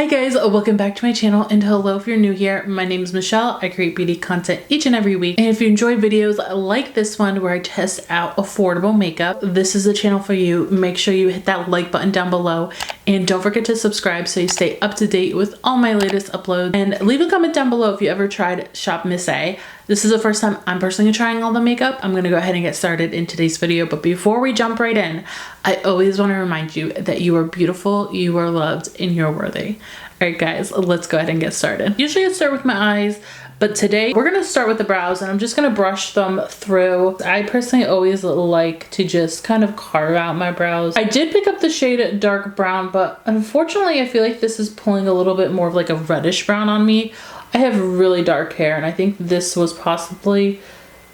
Hi guys, welcome back to my channel, and hello if you're new here. My name is Michelle. I create beauty content each and every week, and if you enjoy videos like this one where I test out affordable makeup, this is the channel for you. Make sure you hit that like button down below, and don't forget to subscribe so you stay up to date with all my latest uploads, and leave a comment down below if you ever tried Shop Miss A. This is the first time I'm personally trying all the makeup. I'm gonna go ahead and get started in today's video, but before we jump right in, I always want to remind you that you are beautiful, you are loved, and you're worthy. All right guys, let's go ahead and get started. Usually I start with my eyes, but today we're gonna start with the brows, and I'm just gonna brush them through. I personally always like to just kind of carve out my brows. I did pick up the shade dark brown, but unfortunately I feel like this is pulling a little bit more of like a reddish brown on me. I have really dark hair, and I think this was possibly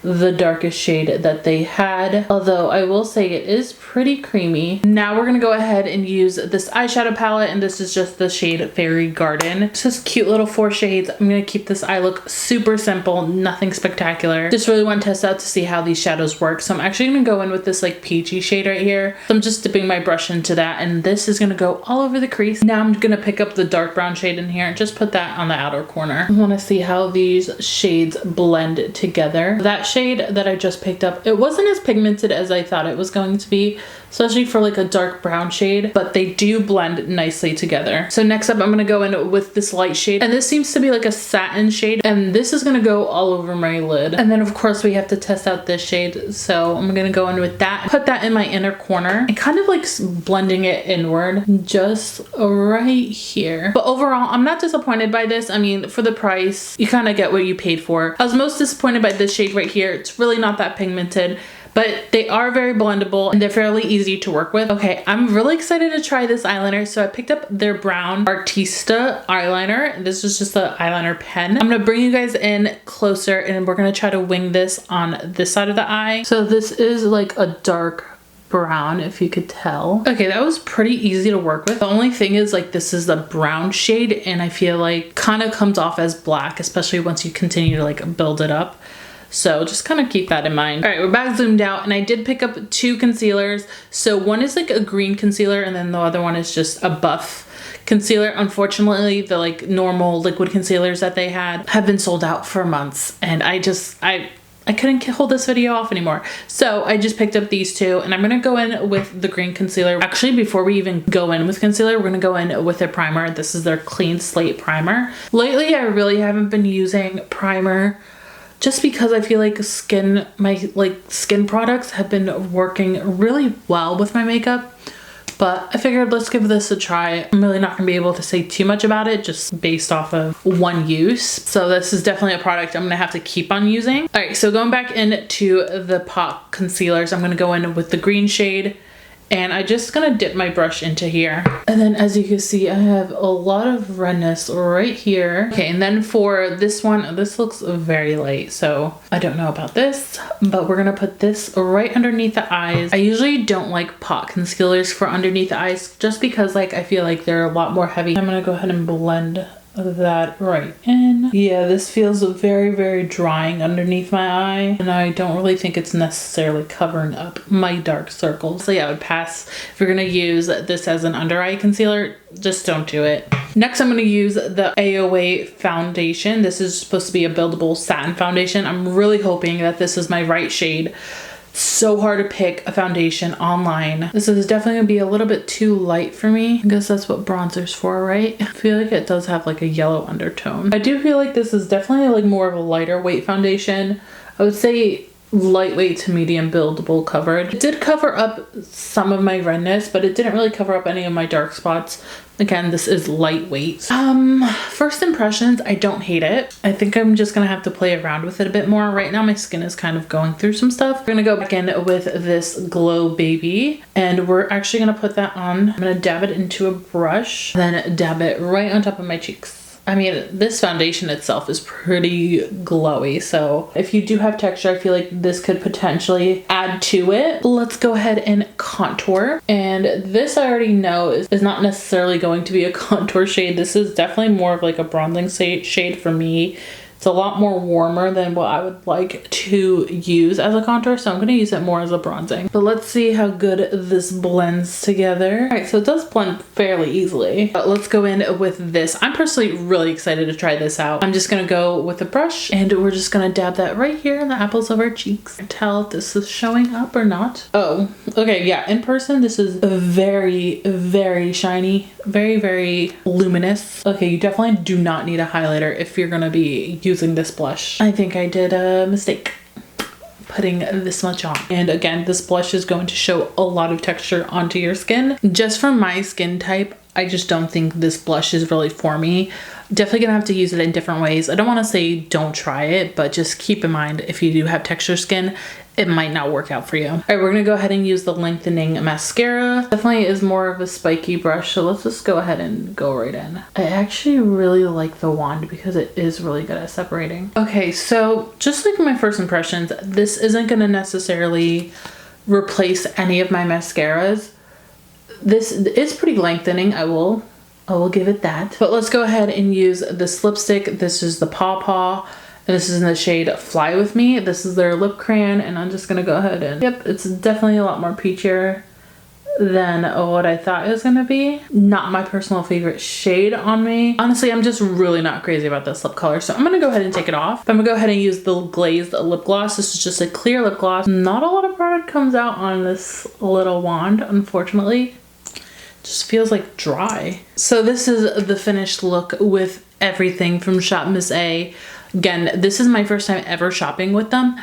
the darkest shade that they had, although I will say it is pretty creamy. Now we're gonna go ahead and use this eyeshadow palette, and this is just the shade Fairy Garden. It's just cute little 4 shades. I'm gonna keep this eye look super simple, nothing spectacular. Just really want to test out to see how these shadows work. So I'm actually gonna go in with this like peachy shade right here. So I'm just dipping my brush into that, and this is gonna go all over the crease. Now I'm gonna pick up the dark brown shade in here and just put that on the outer corner. I wanna see how these shades blend together. That shade that I just picked up, it wasn't as pigmented as I thought it was going to be, especially for like a dark brown shade, but they do blend nicely together. So next up I'm gonna go in with this light shade, and this seems to be like a satin shade, and this is gonna go all over my lid. And then of course we have to test out this shade, so I'm gonna go in with that, put that in my inner corner, and kind of like blending it inward just right here. But overall I'm not disappointed by this. I mean, for the price, you kind of get what you paid for. I was most disappointed by this shade right here. It's really not that pigmented, but they are very blendable and they're fairly easy to work with. Okay, I'm really excited to try this eyeliner. So I picked up their brown Artista eyeliner. This is just the eyeliner pen. I'm gonna bring you guys in closer, and we're gonna try to wing this on this side of the eye. So this is like a dark brown, if you could tell. Okay, that was pretty easy to work with. The only thing is, like, this is the brown shade, and I feel like kind of comes off as black, especially once you continue to like build it up. So just kind of keep that in mind. All right, we're back zoomed out, and I did pick up 2 concealers. So one is like a green concealer, and then the other one is just a buff concealer. Unfortunately, the like normal liquid concealers that they had have been sold out for months, and I couldn't hold this video off anymore. So I just picked up these 2, and I'm gonna go in with the green concealer. Actually, before we even go in with concealer, we're gonna go in with a primer. This is their Clean Slate primer. Lately, I really haven't been using primer, just because I feel like my skin products have been working really well with my makeup. But I figured let's give this a try. I'm really not gonna be able to say too much about it just based off of one use. So this is definitely a product I'm gonna have to keep on using. All right, so going back into the pot concealers, I'm gonna go in with the green shade, and I'm just gonna dip my brush into here. And then as you can see, I have a lot of redness right here. Okay, and then for this one, this looks very light, so I don't know about this, but we're gonna put this right underneath the eyes. I usually don't like pot concealers for underneath the eyes just because like I feel like they're a lot more heavy. I'm gonna go ahead and blend that right in. Yeah, this feels very, very drying underneath my eye, and I don't really think it's necessarily covering up my dark circles. So yeah, I would pass. If you're gonna use this as an under eye concealer, just don't do it. Next, I'm gonna use the AOA foundation. This is supposed to be a buildable satin foundation. I'm really hoping that this is my right shade. So hard to pick a foundation online. This is definitely gonna be a little bit too light for me. I guess that's what bronzer's for, right? I feel like it does have like a yellow undertone. I do feel like this is definitely like more of a lighter weight foundation. I would say lightweight to medium buildable coverage. It did cover up some of my redness, but it didn't really cover up any of my dark spots. Again, this is lightweight. First impressions, I don't hate it. I think I'm just gonna have to play around with it a bit more. Right now my skin is kind of going through some stuff. We're gonna go back in with this Glow Baby, and we're actually gonna put that on. I'm gonna dab it into a brush, then dab it right on top of my cheeks. I mean, this foundation itself is pretty glowy, so if you do have texture, I feel like this could potentially add to it. Let's go ahead and contour. And this I already know is not necessarily going to be a contour shade. This is definitely more of like a bronzing shade for me It's a lot more warmer than what I would like to use as a contour, so I'm going to use it more as a bronzing. But let's see how good this blends together. All right, so it does blend fairly easily. But let's go in with this. I'm personally really excited to try this out. I'm just going to go with a brush and we're just going to dab that right here in the apples of our cheeks. Tell if this is showing up or not. Oh, okay, yeah, in person this is very, very shiny, very, very luminous. Okay, you definitely do not need a highlighter if you're going to be using this blush. I think I did a mistake putting this much on. And again, this blush is going to show a lot of texture onto your skin. Just for my skin type, I just don't think this blush is really for me. Definitely gonna have to use it in different ways. I don't want to say don't try it, but just keep in mind if you do have texture skin, it might not work out for you. All right, we're gonna go ahead and use the lengthening mascara. Definitely is more of a spiky brush, so let's just go ahead and go right in. I actually really like the wand because it is really good at separating. Okay, so just like my first impressions, this isn't gonna necessarily replace any of my mascaras. This is pretty lengthening, I will give it that. But let's go ahead and use this lipstick. This is the Paw Paw. And this is in the shade Fly With Me. This is their lip crayon, and I'm just gonna go ahead and, yep, it's definitely a lot more peachier than what I thought it was gonna be. Not my personal favorite shade on me. Honestly, I'm just really not crazy about this lip color, so I'm gonna go ahead and take it off. I'm gonna go ahead and use the glazed lip gloss. This is just a clear lip gloss. Not a lot of product comes out on this little wand, unfortunately. Just feels like dry. So this is the finished look with everything from Shop Miss A. Again, this is my first time ever shopping with them,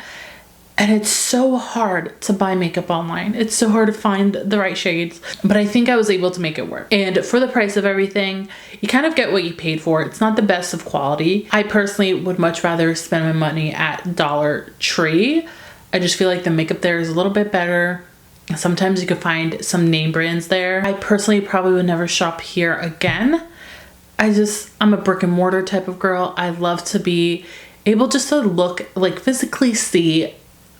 and it's so hard to buy makeup online. It's so hard to find the right shades, but I think I was able to make it work. And for the price of everything, you kind of get what you paid for. It's not the best of quality. I personally would much rather spend my money at Dollar Tree. I just feel like the makeup there is a little bit better. Sometimes you could find some name brands there. I personally probably would never shop here again. I'm a brick and mortar type of girl. I love to be able just to look, like physically see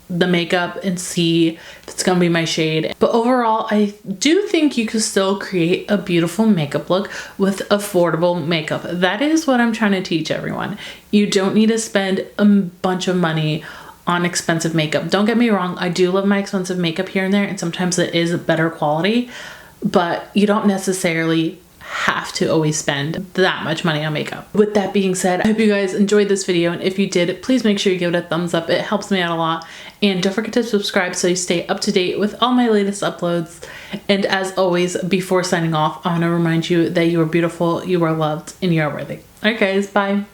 the makeup and see if it's gonna be my shade. But overall, I do think you could still create a beautiful makeup look with affordable makeup. That is what I'm trying to teach everyone. You don't need to spend a bunch of money on expensive makeup. Don't get me wrong, I do love my expensive makeup here and there, and sometimes it is better quality, but you don't necessarily have to always spend that much money on makeup. With that being said, I hope you guys enjoyed this video, and if you did, please make sure you give it a thumbs up. It helps me out a lot. And don't forget to subscribe so you stay up to date with all my latest uploads. And as always, before signing off, I want to remind you that you are beautiful, you are loved, and you are worthy. Alright guys, bye.